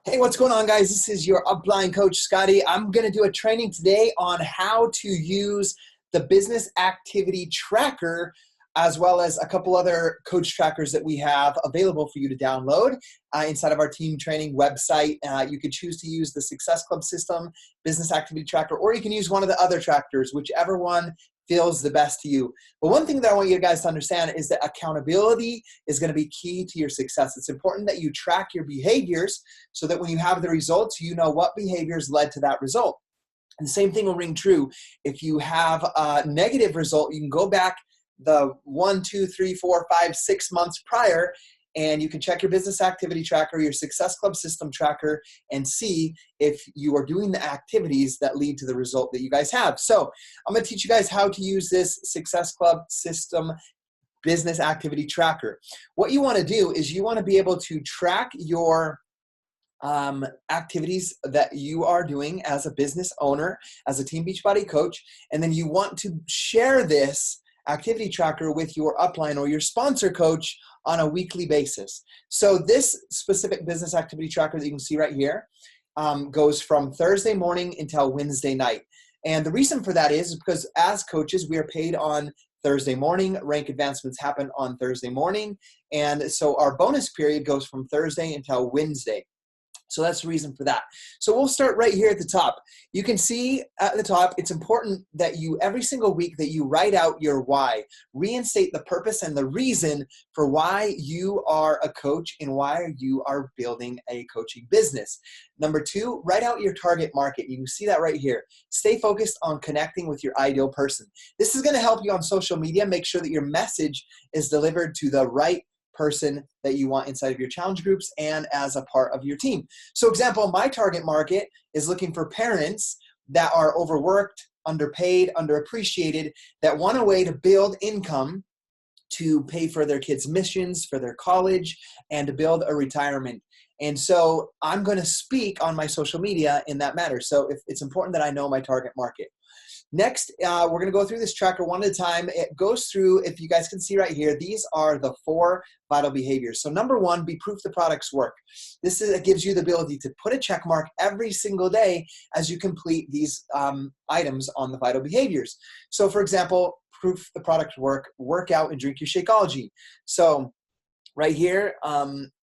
Hey, what's going on, guys? This is your upline coach, Scotty. I'm going to do a training today on how to use the business activity tracker, as well as a couple other coach trackers that we have available for you to download inside of our team training website. You could choose to use the Success Club system, business activity tracker, or you can use one of the other trackers, whichever one feels the best to you. But one thing that I want you guys to understand is that accountability is going to be key to your success. It's important that you track your behaviors so that when you have the results, you know what behaviors led to that result. And the same thing will ring true. If you have a negative result, you can go back the 1, 2, 3, 4, 5, 6 months prior, and you can check your business activity tracker, your Success Club system tracker, and see if you are doing the activities that lead to the result that you guys have. So I'm going to teach you guys how to use this Success Club system business activity tracker. What you want to do is you want to be able to track your activities that you are doing as a business owner, as a Team Beachbody coach, and then you want to share this activity tracker with your upline or your sponsor coach on a weekly basis. So this specific business activity tracker that you can see right here goes from Thursday morning until Wednesday night. And the reason for that is because as coaches, we are paid on Thursday morning. Rank advancements happen on Thursday morning. And so our bonus period goes from Thursday until Wednesday. So that's the reason for that. So we'll start right here at the top. You can see at the top, it's important that you, every single week, that you write out your why. Reinstate the purpose and the reason for why you are a coach and why you are building a coaching business. Number 2, write out your target market. You can see that right here. Stay focused on connecting with your ideal person. This is going to help you on social media. Make sure that your message is delivered to the right person that you want inside of your challenge groups and as a part of your team. So example, my target market is looking for parents that are overworked, underpaid, underappreciated, that want a way to build income to pay for their kids' missions, for their college, and to build a retirement. And so I'm going to speak on my social media in that matter. So it's important that I know my target market. Next, we're going to go through this tracker one at a time. It goes through, if you guys can see right here, these are the 4 vital behaviors. So number 1, be proof the products work. It gives you the ability to put a check mark every single day as you complete these items on the vital behaviors. So for example, proof the products work, work out and drink your Shakeology. So right here,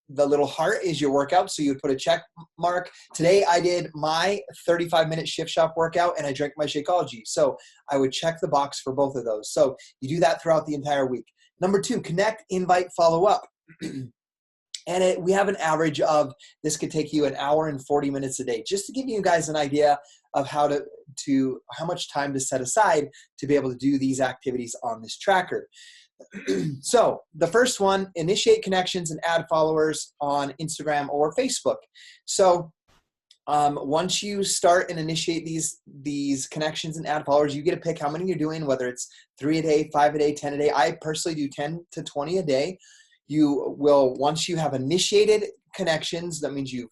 the little heart is your workout. So you would put a check mark. Today I did my 35-minute shift shop workout and I drank my Shakeology. So I would check the box for both of those. So you do that throughout the entire week. Number 2, connect, invite, follow up. And we have an average of, this could take you 1 hour and 40 minutes a day, just to give you guys an idea of how much time to set aside to be able to do these activities on this tracker. So the first one, initiate connections and add followers on Instagram or Facebook. So once you start and initiate these connections and add followers, you get to pick how many you're doing, whether it's 3 a day, 5 a day, 10 a day. I personally do 10 to 20 a day. You will, once you have initiated connections, that means you've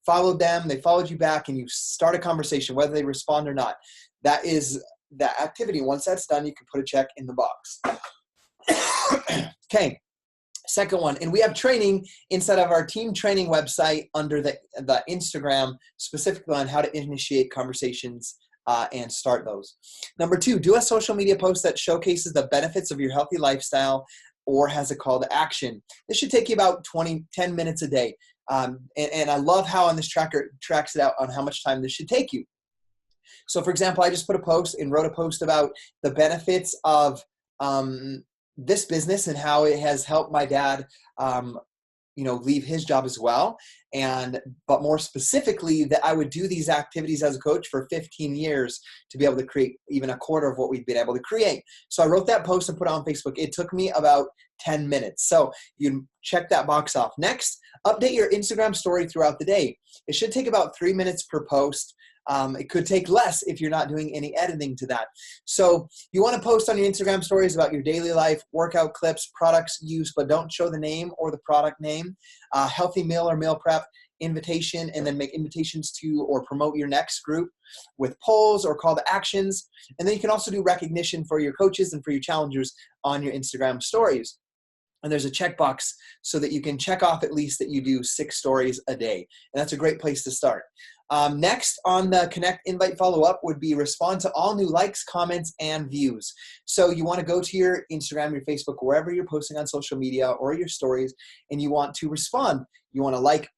followed them, they followed you back, and you start a conversation, whether they respond or not. That is that activity. Once that's done, you can put a check in the box. Okay, second one, and we have training inside of our team training website under the Instagram, specifically on how to initiate conversations and start those. Number 2, do a social media post that showcases the benefits of your healthy lifestyle or has a call to action. This should take you about 10 minutes a day. And I love how on this tracker tracks it out on how much time this should take you. So for example, I just put a post and wrote a post about the benefits of this business and how it has helped my dad, leave his job as well. But more specifically, that I would do these activities as a coach for 15 years to be able to create even a quarter of what we've been able to create. So I wrote that post and put it on Facebook. It took me about 10 minutes. So you check that box off. Next, update your Instagram story throughout the day. It should take about 3 minutes per post. It could take less if you're not doing any editing to that. So you want to post on your Instagram stories about your daily life, workout clips, products used, but don't show the name or the product name, healthy meal or meal prep, invitation, and then make invitations to or promote your next group with polls or call to actions. And then you can also do recognition for your coaches and for your challengers on your Instagram stories. And there's a checkbox so that you can check off at least that you do 6 stories a day. And that's a great place to start. Next on the connect, invite, follow up would be respond to all new likes, comments, and views. So you want to go to your Instagram, your Facebook, wherever you're posting on social media or your stories, and you want to respond. You want to like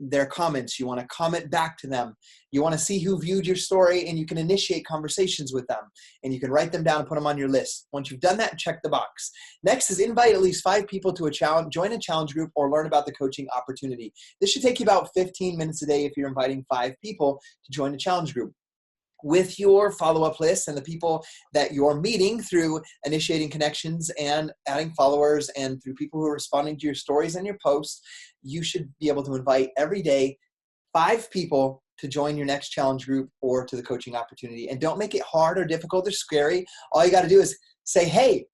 their comments. You want to comment back to them. You want to see who viewed your story, and you can initiate conversations with them, and you can write them down and put them on your list. Once you've done that, check the box. Next is invite at least 5 people to a challenge, join a challenge group, or learn about the coaching opportunity. This should take you about 15 minutes a day if you're inviting 5 people to join a challenge group. With your follow-up list and the people that you're meeting through initiating connections and adding followers and through people who are responding to your stories and your posts, you should be able to invite every day 5 people to join your next challenge group or to the coaching opportunity. And don't make it hard or difficult or scary. All you got to do is say, hey,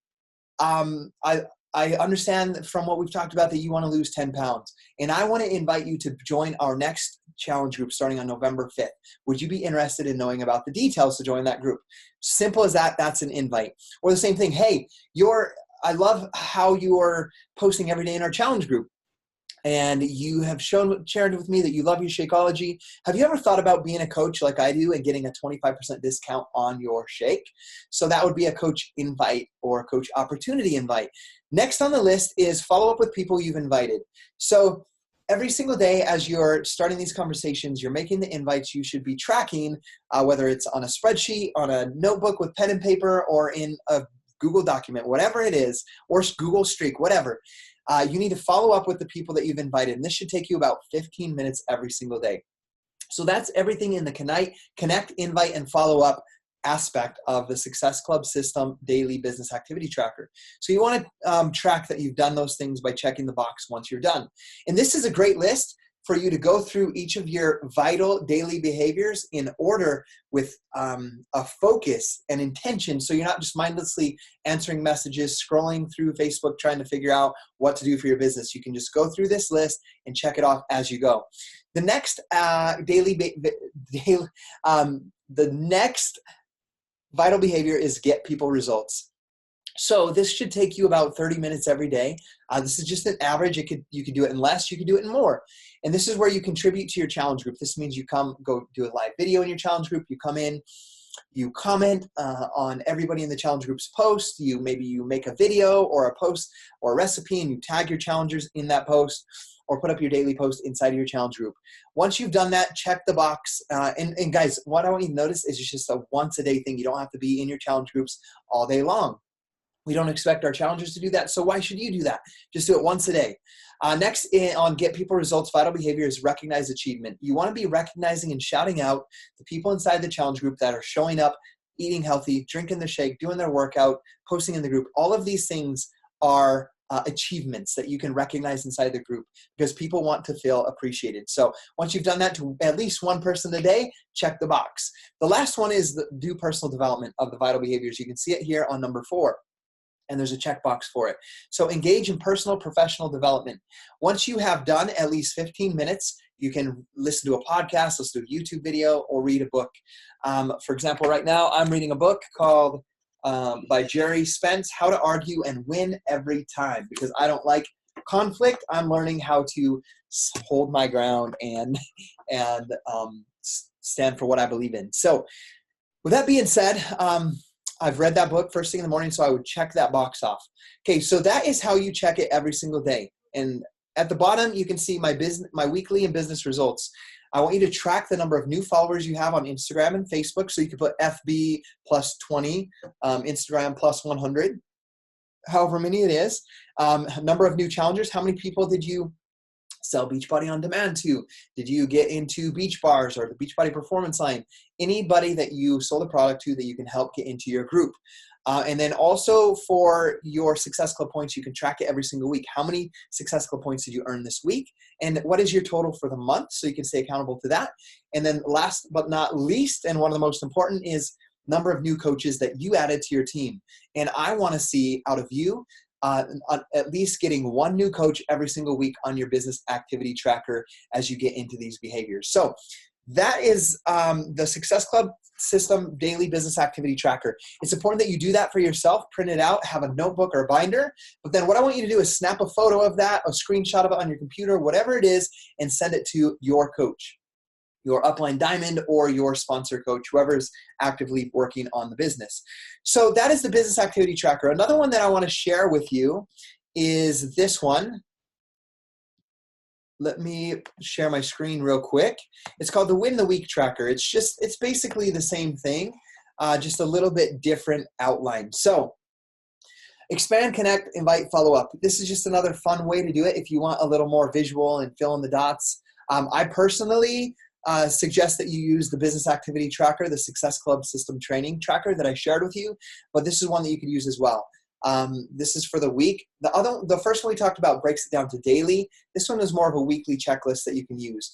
I understand from what we've talked about that you want to lose 10 pounds. And I want to invite you to join our next challenge group starting on November 5th. Would you be interested in knowing about the details to join that group? Simple as that. That's an invite. Or the same thing. Hey, I love how you're posting every day in our challenge group. And you have shared with me that you love your Shakeology. Have you ever thought about being a coach like I do and getting a 25% discount on your shake? So that would be a coach invite or a coach opportunity invite. Next on the list is follow up with people you've invited. So every single day as you're starting these conversations, you're making the invites, you should be tracking whether it's on a spreadsheet, on a notebook with pen and paper, or in a Google document, whatever it is, or Google Streak, whatever. You need to follow up with the people that you've invited, and this should take you about 15 minutes every single day. So that's everything in the connect, invite, and follow up aspect of the Success Club System Daily Business Activity Tracker. So you want to track that you've done those things by checking the box once you're done. And this is a great list for you to go through each of your vital daily behaviors in order with a focus and intention, so you're not just mindlessly answering messages, scrolling through Facebook, trying to figure out what to do for your business. You can just go through this list and check it off as you go. The next the next vital behavior is get people results. So this should take you about 30 minutes every day. This is just an average. You could do it in less, you could do it in more. And this is where you contribute to your challenge group. This means you go do a live video in your challenge group. You come in, you comment on everybody in the challenge group's post. Maybe you make a video or a post or a recipe, and you tag your challengers in that post, or put up your daily post inside of your challenge group. Once you've done that, check the box. And guys, what I want you to notice is it's just a once a day thing. You don't have to be in your challenge groups all day long. We don't expect our challengers to do that, so why should you do that? Just do it once a day. Next on Get People Results, vital behavior is recognize achievement. You want to be recognizing and shouting out the people inside the challenge group that are showing up, eating healthy, drinking their shake, doing their workout, posting in the group. All of these things are achievements that you can recognize inside the group because people want to feel appreciated. So once you've done that to at least one person a day, check the box. The last one is do personal development of the vital behaviors. You can see it here on number 4. And there's a checkbox for it. So engage in personal professional development. Once you have done at least 15 minutes, you can listen to a podcast, listen to a YouTube video, or read a book. For example, right now I'm reading a book called by Jerry Spence, How to Argue and Win Every Time. Because I don't like conflict, I'm learning how to hold my ground and stand for what I believe in. So with that being said, I've read that book first thing in the morning, so I would check that box off. Okay, so that is how you check it every single day. And at the bottom, you can see my weekly and business results. I want you to track the number of new followers you have on Instagram and Facebook. So you can put FB plus 20, Instagram plus 100, however many it is. Number of new challengers. How many people did you sell Beachbody On Demand to? Did you get into beach bars or the Beachbody Performance line? Anybody that you sold a product to that you can help get into your group. And then also for your Success Club points, you can track it every single week. How many Success Club points did you earn this week? And what is your total for the month? So you can stay accountable to that. And then last but not least, and one of the most important, is number of new coaches that you added to your team. And I want to see out of you at least getting one new coach every single week on your business activity tracker as you get into these behaviors. So That is the Success Club System Daily Business Activity Tracker. It's important that you do that for yourself, print it out, have a notebook or a binder. But then what I want you to do is snap a photo of that, a screenshot of it on your computer, whatever it is, and send it to your coach, your upline diamond, or your sponsor coach, whoever's actively working on the business. So that is the Business Activity Tracker. Another one that I want to share with you is this one. Let me share my screen real quick. It's called the Win the Week Tracker. It's basically the same thing, just a little bit different outline. So expand, connect, invite, follow up. This is just another fun way to do it if you want a little more visual and fill in the dots. I personally suggest that you use the Business Activity Tracker, the Success Club System Training Tracker that I shared with you, but this is one that you could use as well. This is for the week. The first one we talked about breaks it down to daily. This one is more of a weekly checklist that you can use.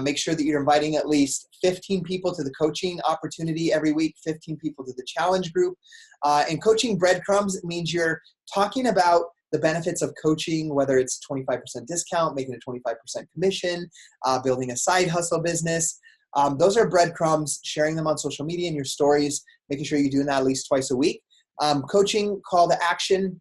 Make sure that you're inviting at least 15 people to the coaching opportunity every week, 15 people to the challenge group. And coaching breadcrumbs means you're talking about the benefits of coaching, whether it's 25% discount, making a 25% commission, building a side hustle business. Those are breadcrumbs, sharing them on social media and your stories, making sure you're doing that at least twice a week. Coaching call to action.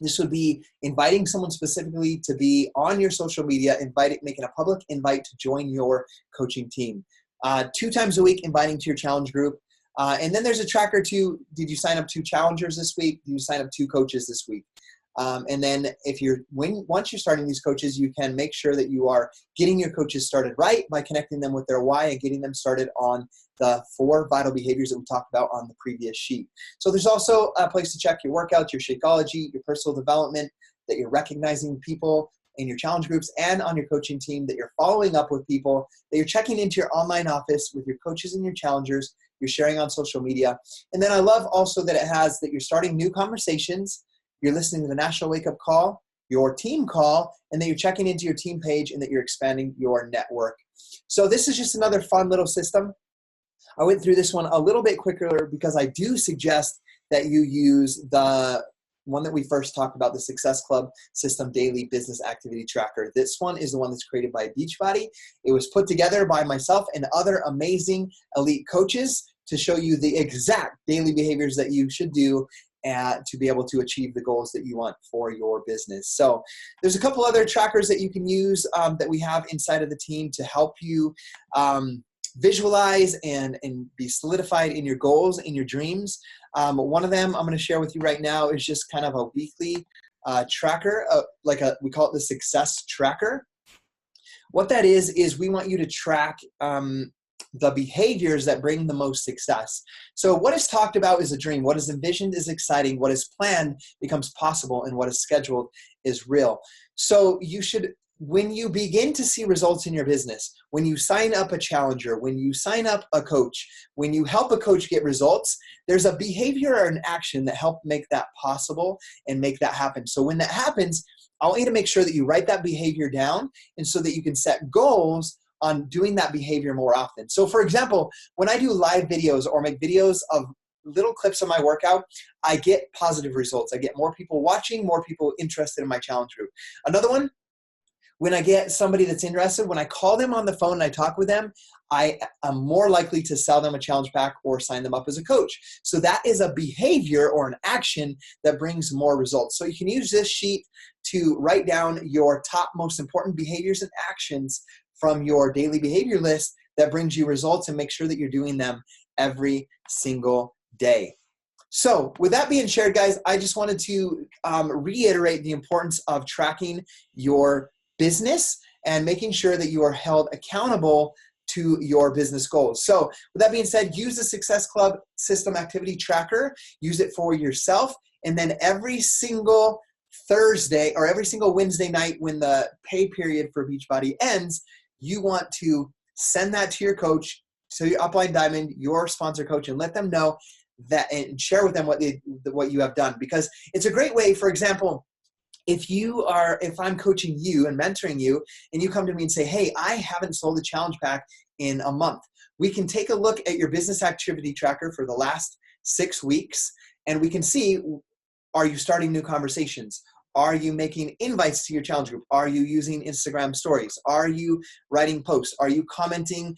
This would be inviting someone specifically to be on your social media, making a public invite to join your coaching team. 2 times a week, inviting to your challenge group. And then there's a tracker too. Did you sign up 2 challengers this week? Did you sign up 2 coaches this week? And then once you're starting these coaches, you can make sure that you are getting your coaches started right by connecting them with their why and getting them started on the 4 vital behaviors that we talked about on the previous sheet. So there's also a place to check your workouts, your Shakeology, your personal development, that you're recognizing people in your challenge groups and on your coaching team, that you're following up with people, that you're checking into your online office with your coaches and your challengers, you're sharing on social media. And then I love also that it has that you're starting new conversations, you're listening to the National Wake Up Call, your team call, and that you're checking into your team page and that you're expanding your network. So this is just another fun little system. I went through this one a little bit quicker because I do suggest that you use the one that we first talked about, the Success Club System Daily Business Activity Tracker. This one is the one that's created by Beachbody. It was put together by myself and other amazing elite coaches to show you the exact daily behaviors that you should do to be able to achieve the goals that you want for your business. So there's a couple other trackers that you can use that we have inside of the team to help you visualize and be solidified in your goals, in your dreams. One of them I'm going to share with you right now is just kind of a weekly tracker, we call it the Success Tracker. What that is we want you to track the behaviors that bring the most success. So what is talked about is a dream. What is envisioned is exciting. What is planned becomes possible, and what is scheduled is real. So you should, when you begin to see results in your business, when you sign up a challenger, when you sign up a coach, when you help a coach get results, there's a behavior or an action that help make that possible and make that happen. So when that happens, I want you to make sure that you write that behavior down, and so that you can set goals on doing that behavior more often. So for example, when I do live videos or make videos of little clips of my workout, I get positive results. I get more people watching, more people interested in my challenge group. Another one, when I get somebody that's interested, when I call them on the phone and I talk with them, I am more likely to sell them a challenge pack or sign them up as a coach. So that is a behavior or an action that brings more results. So you can use this sheet to write down your top most important behaviors and actions from your daily behavior list that brings you results, and make sure that you're doing them every single day. So with that being shared, guys, I just wanted to reiterate the importance of tracking your business and making sure that you are held accountable to your business goals. So with that being said, use the Success Club System Activity Tracker, use it for yourself, and then every single Thursday or every single Wednesday night when the pay period for Beachbody ends, you want to send that to your coach, to your upline diamond, your sponsor coach, and let them know that, and share with them what you have done. Because it's a great way, for example, if I'm coaching you and mentoring you, and you come to me and say, hey, I haven't sold a challenge pack in a month, we can take a look at your business activity tracker for the last 6 weeks, and we can see, are you starting new conversations? Are you making invites to your challenge group? Are you using Instagram stories? Are you writing posts? Are you commenting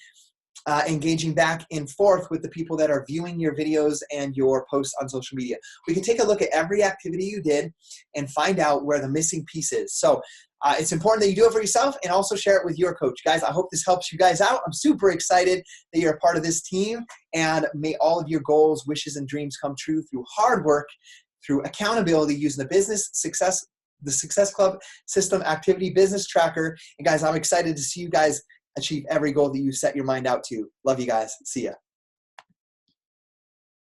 engaging back and forth with the people that are viewing your videos and your posts on social media. We can take a look at every activity you did and find out where the missing piece is. So it's important that you do it for yourself and also share it with your coach. Guys, I hope this helps you guys out. I'm super excited that you're a part of this team, and may all of your goals, wishes, and dreams come true through hard work, through accountability, using the Success Club System Activity Business Tracker. And guys, I'm excited to see you guys achieve every goal that you set your mind out to. Love you guys. See ya.